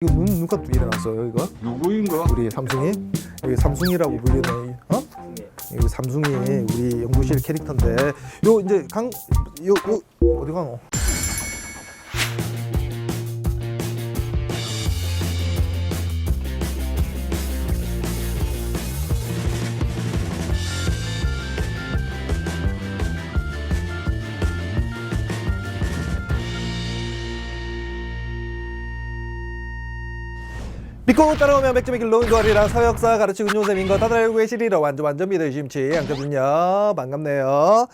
이거 누가 또 일어났어요 이거? 누구인가? 우리 삼승이? 여기 삼승이라고 불리는 여기 삼승이 우리 연구실 캐릭터인데 요 이제 요 어디 가노? 믿고 따라오면 맥주 맥길 로운거리라 서역사 가르치고 요쌤인 거 다들 알고 계시리라 완전 믿으심치 않거든요. 반갑네요.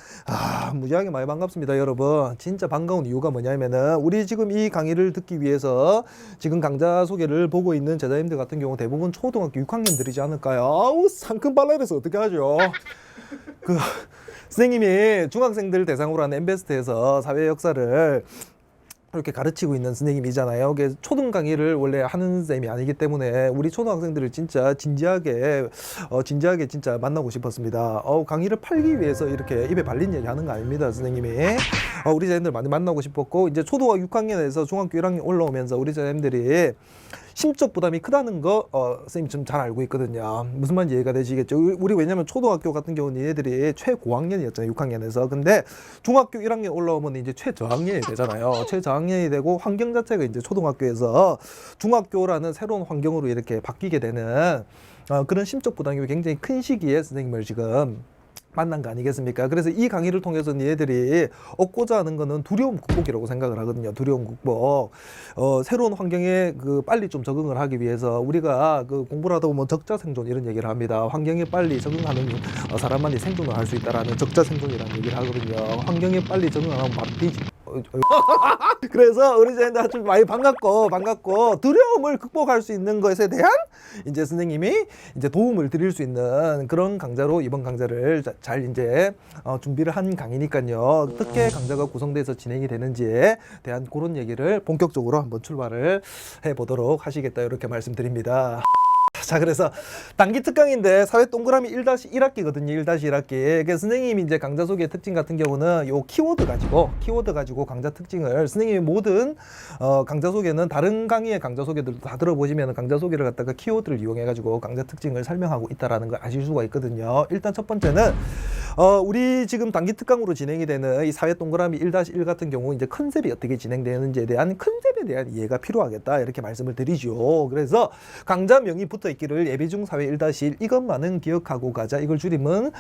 무지하게 많이 반갑습니다 여러분. 진짜 반가운 이유가 뭐냐면은 우리 지금 이 강의를 듣기 위해서 지금 강좌 소개를 보고 있는 제자님들 같은 경우 대부분 초등학교 6학년들이지 않을까요? 아우 상큼 발랄해서 어떻게 하죠? 선생님이 중학생들 대상으로 하는 엠베스트에서 사회 역사를 이렇게 가르치고 있는 선생님이잖아요. 초등 강의를 원래 하는 쌤이 아니기 때문에 우리 초등학생들을 진짜 진지하게 진짜 만나고 싶었습니다. 강의를 팔기 위해서 이렇게 입에 발린 얘기 하는 거 아닙니다, 선생님이. 우리 자녀들 많이 만나고 싶었고 이제 초등학교 6학년에서 중학교 1학년 올라오면서 우리 자녀들이 심적 부담이 크다는 거 선생님 좀 잘 알고 있거든요. 무슨 말인지 이해가 되시겠죠? 우리 왜냐면 초등학교 같은 경우는 얘네들이 최고학년이었잖아요. 6학년에서. 근데 중학교 1학년 올라오면 이제 최저학년이 되잖아요. 최저학년이 되고 환경 자체가 이제 초등학교에서 중학교라는 새로운 환경으로 이렇게 바뀌게 되는 그런 심적 부담이 굉장히 큰 시기에 선생님을 지금 만난 거 아니겠습니까? 그래서 이 강의를 통해서 얘들이 얻고자 하는 거는 두려움 극복이라고 생각을 하거든요. 두려움 극복. 새로운 환경에 빨리 좀 적응을 하기 위해서 우리가 공부를 하다 보면 적자생존 이런 얘기를 합니다. 환경에 빨리 적응하는 사람만이 생존을 할 수 있다라는 적자생존이라는 얘기를 하거든요. 환경에 빨리 적응하면 바삐지. 그래서 우리 자녀들 아주 많이 반갑고 두려움을 극복할 수 있는 것에 대한 이제 선생님이 이제 도움을 드릴 수 있는 그런 강좌로 이번 강좌를 잘 이제 준비를 한 강의니까요. 어떻게 강좌가 구성돼서 진행이 되는지에 대한 그런 얘기를 본격적으로 한번 출발을 해 보도록 하시겠다 이렇게 말씀드립니다. 자, 그래서 단기 특강인데 사회 동그라미 1-1학기거든요. 1-1학기. 그래서 선생님이 이제 강좌 소개 특징 같은 경우는 요 키워드 가지고 강좌 특징을 선생님이 모든 강좌 소개는 다른 강의의 강좌 소개들도 다 들어보시면 강좌 소개를 갖다가 키워드를 이용해 가지고 강좌 특징을 설명하고 있다라는 걸 아실 수가 있거든요. 일단 첫 번째는 우리 지금 단기 특강으로 진행이 되는 이 사회 동그라미 1-1 같은 경우 이제 컨셉이 어떻게 진행되는지에 대한 컨셉에 대한 이해가 필요하겠다 이렇게 말씀을 드리죠. 그래서 강좌명이 붙어 있기를 예비중 사회 1-1 이것만은 기억하고 가자. 이걸 줄이면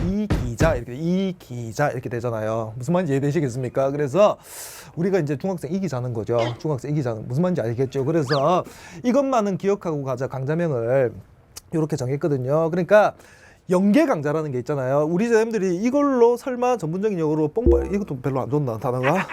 이기자 이렇게 되잖아요. 무슨 말인지 이해되시겠습니까? 그래서 우리가 이제 중학생 이기자는 거죠. 중학생 이기자는 무슨 말인지 알겠죠? 그래서 이것만은 기억하고 가자 강좌명을 이렇게 정했거든요. 그러니까 연계 강좌라는 게 있잖아요. 우리 선생님들이 이걸로 설마 전문적인 용어로 이것도 별로 안 좋나 단어가?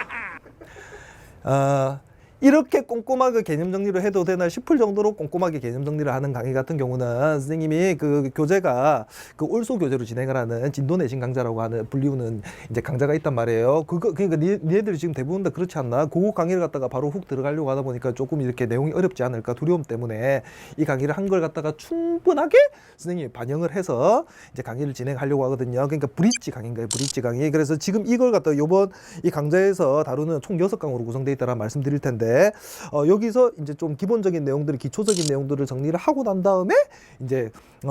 이렇게 꼼꼼하게 개념 정리를 해도 되나 싶을 정도로 꼼꼼하게 개념 정리를 하는 강의 같은 경우는 선생님이 교재가 올소 교재로 진행을 하는 진도 내신 강좌라고 하는 불리우는 이제 강좌가 있단 말이에요. 그러니까 니네들이 지금 대부분 다 그렇지 않나? 그 강의를 갖다가 바로 훅 들어가려고 하다 보니까 조금 이렇게 내용이 어렵지 않을까 두려움 때문에 이 강의를 한 걸 갖다가 충분하게 선생님이 반영을 해서 이제 강의를 진행하려고 하거든요. 그러니까 브릿지 강의인가요? 브릿지 강의. 그래서 지금 이걸 갖다가 요번 이 강좌에서 다루는 총 6강으로 구성되어 있다는 말씀 드릴 텐데 여기서 이제 좀 기본적인 내용들, 기초적인 내용들을 정리를 하고 난 다음에 이제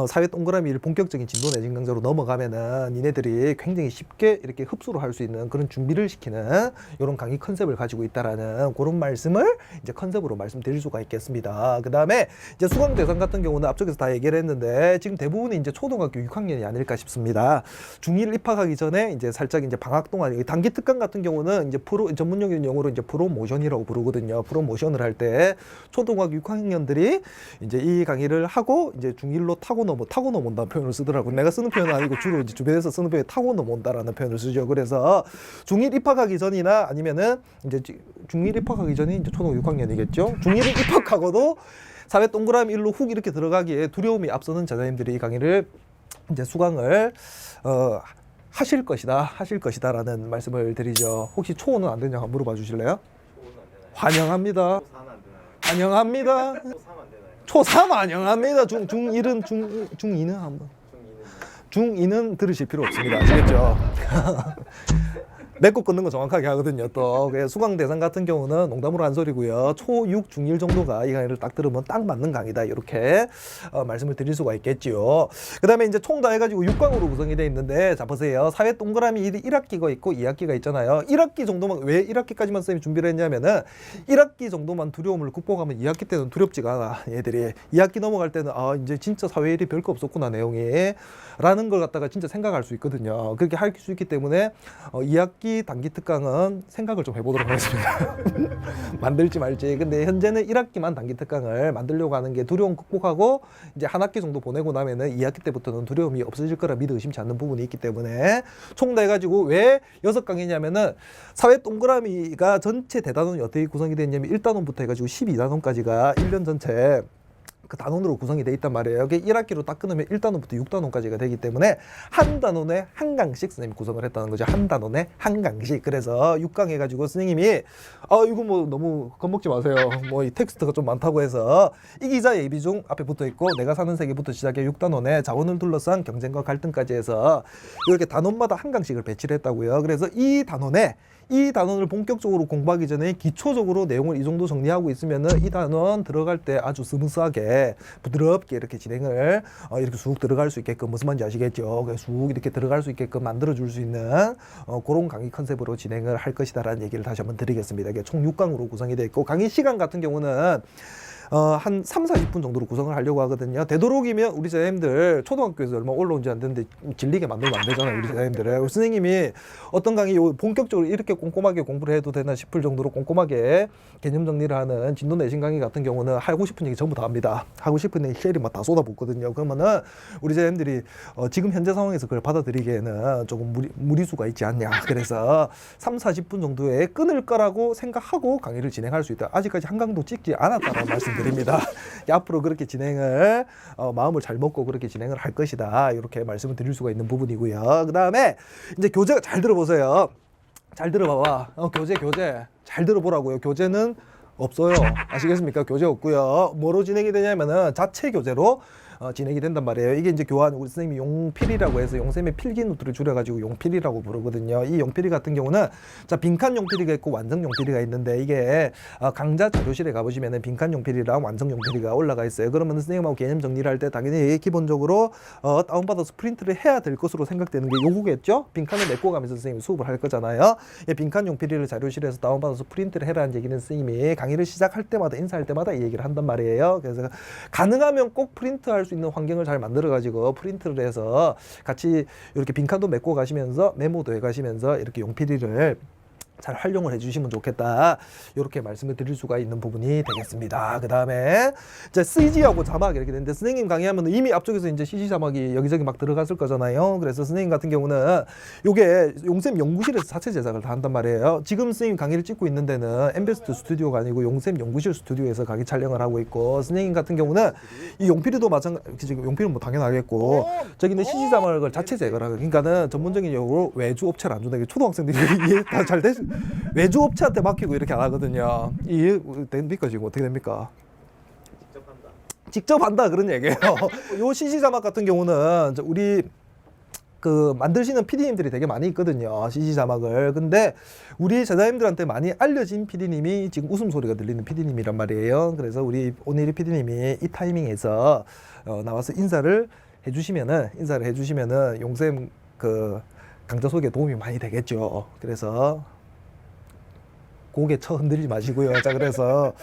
사회 동그라미를 본격적인 진도 내신 강좌로 넘어가면은 니네들이 굉장히 쉽게 이렇게 흡수를 할 수 있는 그런 준비를 시키는 이런 강의 컨셉을 가지고 있다라는 그런 말씀을 이제 컨셉으로 말씀드릴 수가 있겠습니다. 그 다음에 이제 수강 대상 같은 경우는 앞쪽에서 다 얘기를 했는데 지금 대부분이 이제 초등학교 6학년이 아닐까 싶습니다. 중1 입학하기 전에 이제 살짝 이제 방학 동안 단기 특강 같은 경우는 이제 전문적인 용어로 이제 프로모션이라고 부르거든요. 프로모션을 할 때 초등학교 6학년들이 이제 이 강의를 하고 이제 중1로 타고 넘어온다는 표현을 쓰더라고요. 내가 쓰는 표현은 아니고 주로 이제 주변에서 쓰는 표현이 타고 넘어온다라는 표현을 쓰죠. 그래서 중1 입학하기 전이나 아니면은 이제 중1 입학하기 전이 이제 초등학교 6학년이겠죠. 중1 입학하고도 사회 동그라미 1로 훅 이렇게 들어가기에 두려움이 앞서는 자녀님들이 이 강의를 이제 수강을 하실 것이다라는 말씀을 드리죠. 혹시 초호는 안 되냐 물어봐 주실래요? 환영합니다. 환영합니다. 초3 환영합니다. 중2는 한번. 중2는 들으실 필요 없습니다. 아시겠죠? 맺고 끊는 거 정확하게 하거든요. 또 수강 대상 같은 경우는 농담으로 한 소리고요. 초6 중1 정도가 이 강의를 딱 들으면 딱 맞는 강의다 이렇게 말씀을 드릴 수가 있겠죠. 그 다음에 이제 총 다 해가지고 6강으로 구성이 되어 있는데 자 보세요. 사회 동그라미 1학기가 있고 2학기가 있잖아요. 1학기 정도만 왜 1학기까지만 선생님이 준비를 했냐면은 1학기 정도만 두려움을 극복하면 2학기 때는 두렵지가 않아. 얘들이 2학기 넘어갈 때는 아 이제 진짜 사회일이 별거 없었구나 내용이 라는 걸 갖다가 진짜 생각할 수 있거든요. 그렇게 할 수 있기 때문에 2학기 단기 특강은 생각을 좀 해보도록 하겠습니다. 만들지 말지. 근데 현재는 1학기만 단기 특강을 만들려고 하는 게 두려움 극복하고 이제 한 학기 정도 보내고 나면은 2학기 때부터는 두려움이 없어질 거라 믿어 의심치 않는 부분이 있기 때문에 총 다 해가지고 왜 6강이냐면은 사회 동그라미가 전체 대단원이 어떻게 구성이 되냐면 1단원부터 해가지고 12단원까지가 1년 전체 그 단원으로 구성이 돼 있단 말이에요. 여기 1학기로 딱 끊으면 1단원부터 6단원까지가 되기 때문에 한 단원에 한 강씩 선생님이 구성을 했다는 거죠. 한 단원에 한 강씩. 그래서 6강 해가지고 선생님이 이거 뭐 너무 겁먹지 마세요. 뭐 이 텍스트가 좀 많다고 해서 이 기자 예비 중 앞에 붙어 있고 내가 사는 세계부터 시작해 6단원에 자원을 둘러싼 경쟁과 갈등까지 해서 이렇게 단원마다 한 강씩을 배치를 했다고요. 그래서 이 단원을 본격적으로 공부하기 전에 기초적으로 내용을 이 정도 정리하고 있으면은 이 단원 들어갈 때 아주 스무스하게 부드럽게 이렇게 진행을 이렇게 쑥 들어갈 수 있게끔 무슨 말인지 아시겠죠? 쑥 이렇게 들어갈 수 있게끔 만들어줄 수 있는 그런 강의 컨셉으로 진행을 할 것이다라는 얘기를 다시 한번 드리겠습니다. 이게 총 6강으로 구성이 되어 있고 강의 시간 같은 경우는 한 3, 40분 정도로 구성을 하려고 하거든요. 되도록이면 우리 선생님들 초등학교에서 얼마 올라온 지 안 됐는데 질리게 만들면 안 되잖아요. 우리 선생님들은. 선생님이 어떤 강의 본격적으로 이렇게 꼼꼼하게 공부를 해도 되나 싶을 정도로 꼼꼼하게 개념 정리를 하는 진도 내신 강의 같은 경우는 하고 싶은 얘기 전부 다 합니다. 하고 싶은 얘기 쉐리 막 다 쏟아붓거든요. 그러면은 우리 선생님들이 지금 현재 상황에서 그걸 받아들이기에는 조금 무리수가 있지 않냐. 그래서 3, 40분 정도에 끊을 거라고 생각하고 강의를 진행할 수 있다. 아직까지 한 강도 찍지 않았다는 말씀 드립니다. 앞으로 그렇게 진행을 마음을 잘 먹고 그렇게 진행을 할 것이다. 이렇게 말씀을 드릴 수가 있는 부분이고요. 그 다음에 이제 교재가 잘 들어보세요. 잘 들어봐봐. 교재 잘 들어보라고요. 교재는 없어요. 아시겠습니까? 교재 없고요. 뭐로 진행이 되냐면은 자체 교재로 진행이 된단 말이에요. 이게 이제 교환 우리 선생님이 용필이라고 해서 용쌤의 필기 노트를 줄여가지고 용필이라고 부르거든요. 이 용필이 같은 경우는 자 빈칸 용필이가 있고 완성 용필이가 있는데 이게 강좌 자료실에 가보시면은 빈칸 용필이랑 완성 용필이가 올라가 있어요. 그러면 선생님하고 개념 정리를 할 때 당연히 기본적으로 다운받아서 프린트를 해야 될 것으로 생각되는 게 요거겠죠. 빈칸을 메꿔 가면서 선생님이 수업을 할 거잖아요. 빈칸 용필이를 자료실에서 다운받아서 프린트를 해라는 얘기는 선생님이 강의를 시작할 때마다 인사할 때마다 이 얘기를 한단 말이에요. 그래서 가능하면 꼭 프린트할 수 있는 환경을 잘 만들어 가지고 프린트를 해서 같이 이렇게 빈칸도 메꿔 가시면서 메모도 해 가시면서 이렇게 용필이를 잘 활용을 해주시면 좋겠다. 이렇게 말씀을 드릴 수가 있는 부분이 되겠습니다. 그 다음에 이제 CG하고 자막 이렇게 되는데 선생님 강의하면 이미 앞쪽에서 이제 CG 자막이 여기저기 막 들어갔을 거잖아요. 그래서 선생님 같은 경우는 요게 용쌤 연구실에서 자체 제작을 다 한단 말이에요. 지금 선생님 강의를 찍고 있는 데는 엠베스트 스튜디오가 아니고 용쌤 연구실 스튜디오에서 강의 촬영을 하고 있고 선생님 같은 경우는 이 용필이도 마찬가지 용필은 뭐 당연하겠고 저기는 CG 자막을 자체 제작을 하고 그러니까는 전문적인 용어로 외주 업체를 안 준다. 이게 초등학생들이 이해 다 잘 되시 외주 업체한테 맡기고 이렇게 안 하거든요. 이해 됩니까 지금 어떻게 됩니까? 직접 한다 그런 얘기예요. 요 CG 자막 같은 경우는 우리 그 만드시는 PD님들이 되게 많이 있거든요. CG 자막을. 근데 우리 제자님들한테 많이 알려진 PD님이 지금 웃음소리가 들리는 PD님이란 말이에요. 그래서 우리 오늘의 PD님이 이 타이밍에서 나와서 인사를 해주시면은 용쌤 그 강좌 소개에 도움이 많이 되겠죠. 그래서 고개 흔들지 마시고요. 자, 그래서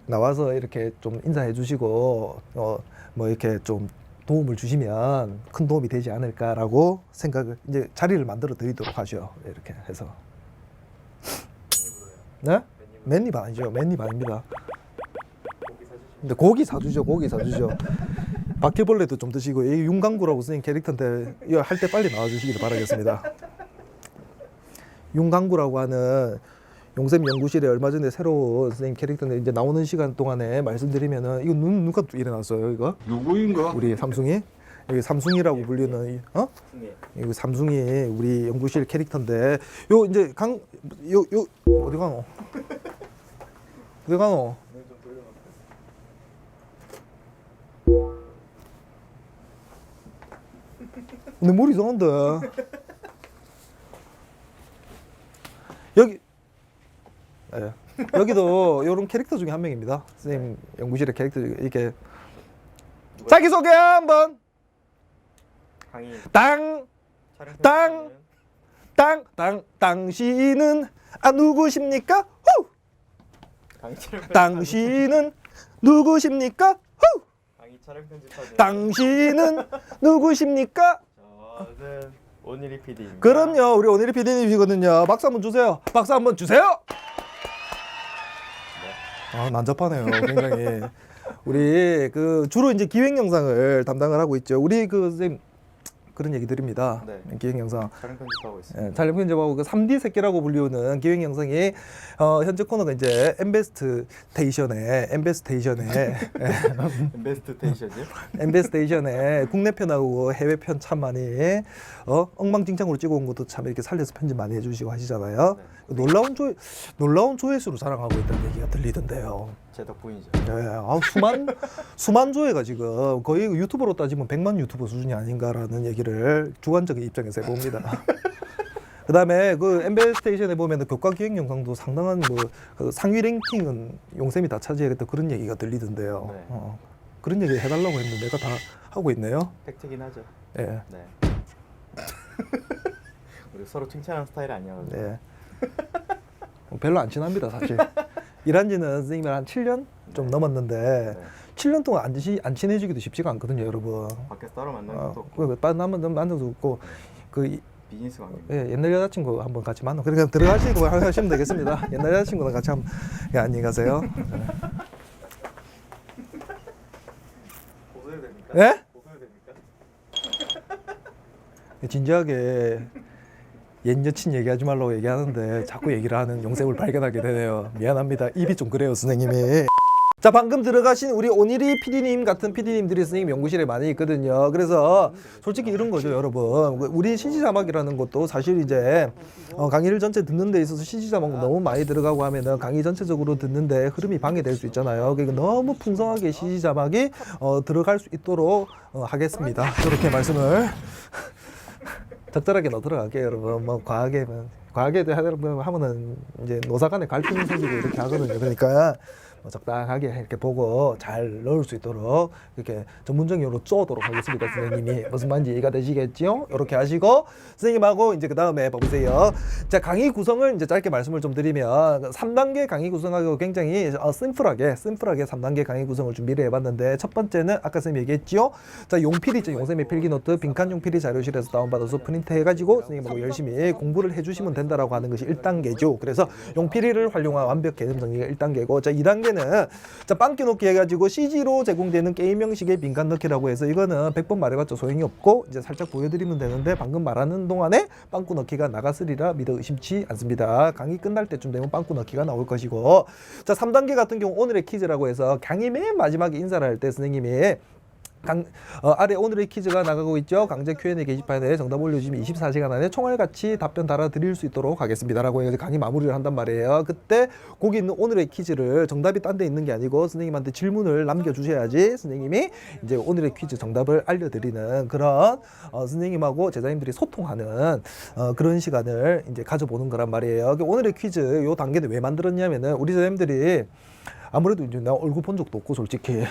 나와서 이렇게 좀 인사해 주시고 뭐 이렇게 좀 도움을 주시면 큰 도움이 되지 않을까라고 생각을 이제 자리를 만들어 드리도록 하죠. 이렇게 해서. 네? 맨입 아니죠. 맨입 아닙니다. 근데 고기 사주죠. 바퀴벌레도 좀 드시고 이 윤강구라고 선생님 캐릭터인데 이거 할 때 빨리 나와주시기를 바라겠습니다. 윤강구라고 하는 용쌤 연구실에 얼마 전에 새로운 선생님 캐릭터인데 이제 나오는 시간 동안에 말씀드리면은 이거 누가 일어났어요 이거? 누구인가? 우리 삼숭이? 여기 삼숭이라고 불리는 이거 삼숭이 우리 연구실 캐릭터인데 요 이제 요 어디 가노? 어디 가노? 내 머리 이상한데. 여기 예. 여기도 이런 캐릭터 중에 한 명입니다. 선생님 연구실의 캐릭터 중에 이렇게 자기 소개 한번. 강의 당신은 누구십니까? 후! 강의 촬영 당신은 누구십니까? 후! 강의 촬영 편집하는 당신은 누구십니까? 저는 오늘이 PD입니다. 그럼요, 우리 오늘의 PD님이시거든요. 박수 한번 주세요. 박수 한번 주세요. 아, 난잡하네요, 굉장히. 우리 그 주로 이제 기획 영상을 담당을 하고 있죠. 우리 그 선생님 그런 얘기 드립니다. 네. 기획 영상. 촬영 편집하고 있습니다. 예, 촬영 편집하고 그 3D 새끼라고 불리우는 기획 영상이 현재 코너가 이제 엠베스테이션에 베스트 텐션이요? 엠베스테이션에 국내 편하고 해외 편 참 많이 엉망진창으로 찍어온 것도 참 이렇게 살려서 편집 많이 해주시고 하시잖아요. 네. 놀라운 조회수로 자랑하고 있다는 얘기가 들리던데요. 제 덕분이죠. 예, 수만 조회가 지금 거의 유튜버로 따지면 100만 유튜버 수준이 아닌가라는 얘기를 주관적인 입장에서 해봅니다. 그다음에 그 엠베스테이션에 보면 교과 기획 영상도 상당한 그 상위 랭킹은 용쌤이 다 차지하겠다 그런 얘기가 들리던데요. 네. 그런 얘기 해달라고 했는데 내가 다 하고 있네요. 팩트긴 하죠. 예. 네. 우리 서로 칭찬하는 스타일 아니어가지고. 네. 별로 안 친합니다, 사실. 일한 지는 선생님이랑 한 7년 좀 네. 넘었는데 네. 7년 동안 안 친해지기도 쉽지가 않거든요, 여러분. 밖에서 따로 만나는 것도 없고 만난 적도 없고 그 비즈니스 관계. 예, 옛날 여자친구 한번 같이 만나. 그러니까 들어가시고 하시면 되겠습니다. 옛날 여자친구랑 같이 한번 예, 안녕히 가세요. 보셔야 됩니까? 예? 보셔야 됩니까? 진지하게 옛 여친 얘기하지 말라고 얘기하는데 자꾸 얘기를 하는 용쌤을 발견하게 되네요. 미안합니다. 입이 좀 그래요, 선생님이. 자, 방금 들어가신 우리 오니리 PD님 같은 PD님들이 선생님 연구실에 많이 있거든요. 그래서 솔직히 이런 거죠, 여러분. 우리 CG 자막이라는 것도 사실 이제 강의를 전체 듣는 데 있어서 CG 자막 너무 많이 들어가고 하면은 강의 전체적으로 듣는데 흐름이 방해될 수 있잖아요. 그러니까 너무 풍성하게 CG 자막이 들어갈 수 있도록 하겠습니다. 이렇게 말씀을 적절하게 넣어들어갈게요, 여러분. 뭐 과하게 하면은 이제 노사 간에 갈등이 생기고 이렇게 하거든요. 그러니까 적당하게 이렇게 보고 잘 넣을 수 있도록 이렇게 전문적인 용어로 쪼도록 하겠습니다. 선생님이 무슨 말인지 이해가 되시겠죠? 이렇게 하시고 선생님하고 이제 그 다음에 봐보세요. 자, 강의 구성을 이제 짧게 말씀을 좀 드리면 3단계 강의 구성하고 굉장히 심플하게 3단계 강의 구성을 준비를 해봤는데 첫 번째는 아까 선생님이 얘기했죠. 자, 용필이 있죠. 용쌤의 필기노트 빈칸 용필이 자료실에서 다운받아서 프린트 해가지고 선생님하고 열심히 공부를 해주시면 된다라고 하는 것이 1단계죠. 그래서 용필이를 활용한 완벽 개념 정리가 1단계고 자, 2단계는 자, 빵기 넣기 해가지고 CG로 제공되는 게임 형식의 빈칸 넣기라고 해서 이거는 100번 말해봤자 소용이 없고 이제 살짝 보여드리면 되는데 방금 말하는 동안에 빵꾸 넣기가 나갔으리라 믿어 의심치 않습니다. 강의 끝날 때쯤 되면 빵꾸 넣기가 나올 것이고 자, 3단계 같은 경우 오늘의 퀴즈라고 해서 강의 맨 마지막에 인사를 할 때 선생님이 아래 오늘의 퀴즈가 나가고 있죠. 강제 Q&A 게시판에 정답 올려주시면 24시간 안에 총알같이 답변 달아드릴 수 있도록 하겠습니다 라고 해서 강의 마무리를 한단 말이에요. 그때 거기 있는 오늘의 퀴즈를 정답이 딴 데 있는 게 아니고 선생님한테 질문을 남겨주셔야지 선생님이 이제 오늘의 퀴즈 정답을 알려드리는 그런 선생님하고 제자님들이 소통하는 그런 시간을 이제 가져보는 거란 말이에요. 오늘의 퀴즈 요 단계는 왜 만들었냐면은 우리 제자님들이 아무래도 이제 나 얼굴 본 적도 없고 솔직히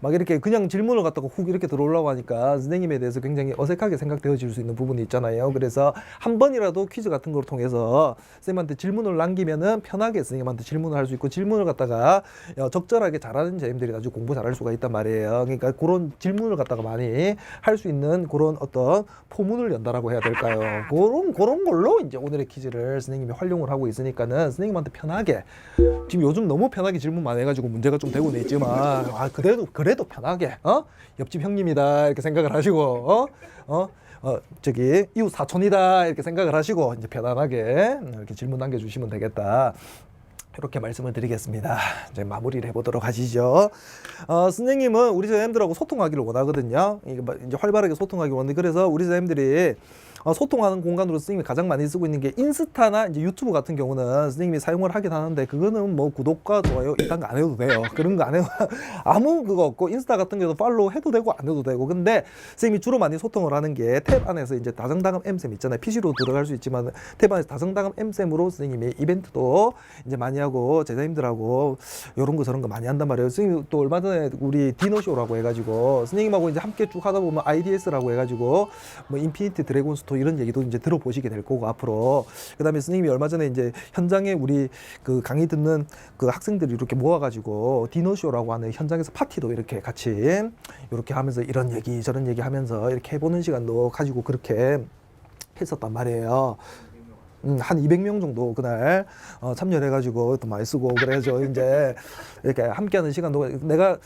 막 이렇게 그냥 질문을 갖다가 훅 이렇게 들어오려고 하니까 선생님에 대해서 굉장히 어색하게 생각되어질 수 있는 부분이 있잖아요. 그래서 한 번이라도 퀴즈 같은 걸 통해서 선생님한테 질문을 남기면은 편하게 선생님한테 질문을 할 수 있고 질문을 갖다가 적절하게 잘하는 제자님들이 나중에 공부 잘할 수가 있단 말이에요. 그러니까 그런 질문을 갖다가 많이 할 수 있는 그런 어떤 포문을 연다라고 해야 될까요? 그런 걸로 이제 오늘의 퀴즈를 선생님이 활용을 하고 있으니까는 선생님한테 편하게 지금 요즘 너무 편하게 질문만 해가지고 문제가 좀 되고는 있지만 그래도 편하게 옆집 형님이다 이렇게 생각을 하시고 저기 이웃 사촌이다 이렇게 생각을 하시고 이제 편안하게 이렇게 질문 남겨주시면 되겠다. 이렇게 말씀을 드리겠습니다. 이제 마무리를 해보도록 하시죠. 선생님은 우리 선생님들하고 소통하기를 원하거든요. 이제 활발하게 소통하기를 원하는데 그래서 우리 선생님들이 소통하는 공간으로 선생님이 가장 많이 쓰고 있는 게 인스타나 이제 유튜브 같은 경우는 선생님이 사용을 하긴 하는데 그거는 뭐 구독과 좋아요 이딴 거 안 해도 돼요. 그런 거 안 해도 아무 그거 없고 인스타 같은 경우도 팔로우 해도 되고 안 해도 되고 근데 선생님이 주로 많이 소통을 하는 게 탭 안에서 이제 다정다감 M쌤 있잖아요. PC로 들어갈 수 있지만 탭 안에서 다정다감 M쌤으로 선생님이 이벤트도 이제 많이 하고 제자님들하고 요런 거 저런 거 많이 한단 말이에요. 선생님 또 얼마 전에 우리 디너쇼라고 해가지고 선생님하고 이제 함께 쭉 하다 보면 IDS라고 해가지고 뭐 인피니티 드래곤 스토어 이런 얘기도 이제 들어보시게 될 거고 앞으로 그다음에 선생님이 얼마 전에 이제 현장에 우리 그 강의 듣는 그 학생들이 이렇게 모아가지고 디너쇼라고 하는 현장에서 파티도 이렇게 같이 이렇게 하면서 이런 얘기 저런 얘기 하면서 이렇게 해보는 시간도 가지고 그렇게 했었단 말이에요. 한 200명 정도 그날 참여를 해가지고 또 많이 쓰고 그래서 이제 이렇게 함께하는 시간도 내가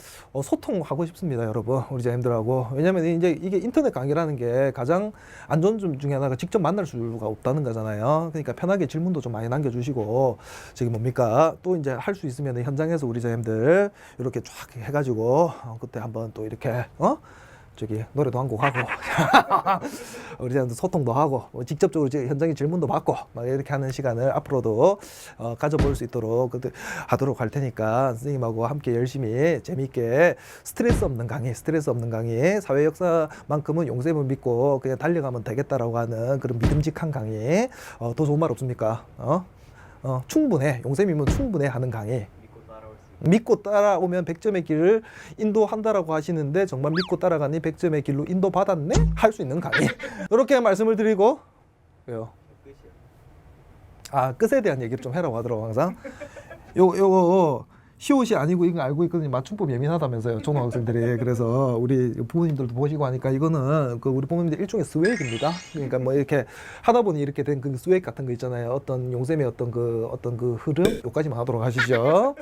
소통하고 싶습니다, 여러분 우리 자님들하고. 왜냐면 이제 이게 인터넷 강의라는 게 가장 안 좋은 점 중에 하나가 직접 만날 수가 없다는 거잖아요. 그러니까 편하게 질문도 좀 많이 남겨주시고 저기 뭡니까 또 이제 할 수 있으면 현장에서 우리 자님들 이렇게 쫙 해가지고 그때 한번 또 이렇게 저기 노래도 한 곡 하고 우리 사람들 소통도 하고 직접적으로 현장에 질문도 받고 막 이렇게 하는 시간을 앞으로도 가져볼 수 있도록 하도록 할 테니까 선생님하고 함께 열심히 재미있게 스트레스 없는 강의 사회 역사만큼은 용쌤을 믿고 그냥 달려가면 되겠다라고 하는 그런 믿음직한 강의 더 좋은 말 없습니까? 충분해 용쌤이면 충분해 하는 강의 믿고 따라오면 100점의 길을 인도한다라고 하시는데 정말 믿고 따라가니 100점의 길로 인도받았네? 할 수 있는 강의 이렇게 말씀을 드리고 왜요? 끝에 대한 얘기를 좀 해라고 하더라고 항상 요거 시옷이 아니고 이거 알고 있거든요. 맞춤법 예민하다면서요 초등학생들이. 그래서 우리 부모님들도 보시고 하니까 이거는 그 우리 부모님들 일종의 스웩입니다. 그러니까 뭐 이렇게 하다 보니 이렇게 된 그 스웩 같은 거 있잖아요. 어떤 용쌤의 어떤 그 흐름 요까지만 하도록 하시죠.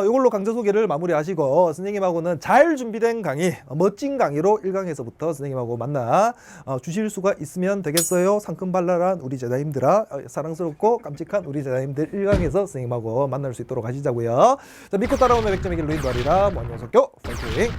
이걸로 강좌 소개를 마무리하시고 선생님하고는 잘 준비된 강의, 멋진 강의로 1강에서부터 선생님하고 만나 주실 수가 있으면 되겠어요. 상큼발랄한 우리 제자님들아, 사랑스럽고 깜찍한 우리 제자님들 1강에서 선생님하고 만날 수 있도록 하시자고요. 자, 믿고 따라오면 100점의 길로 인도하리라. 무한용석교 파이팅!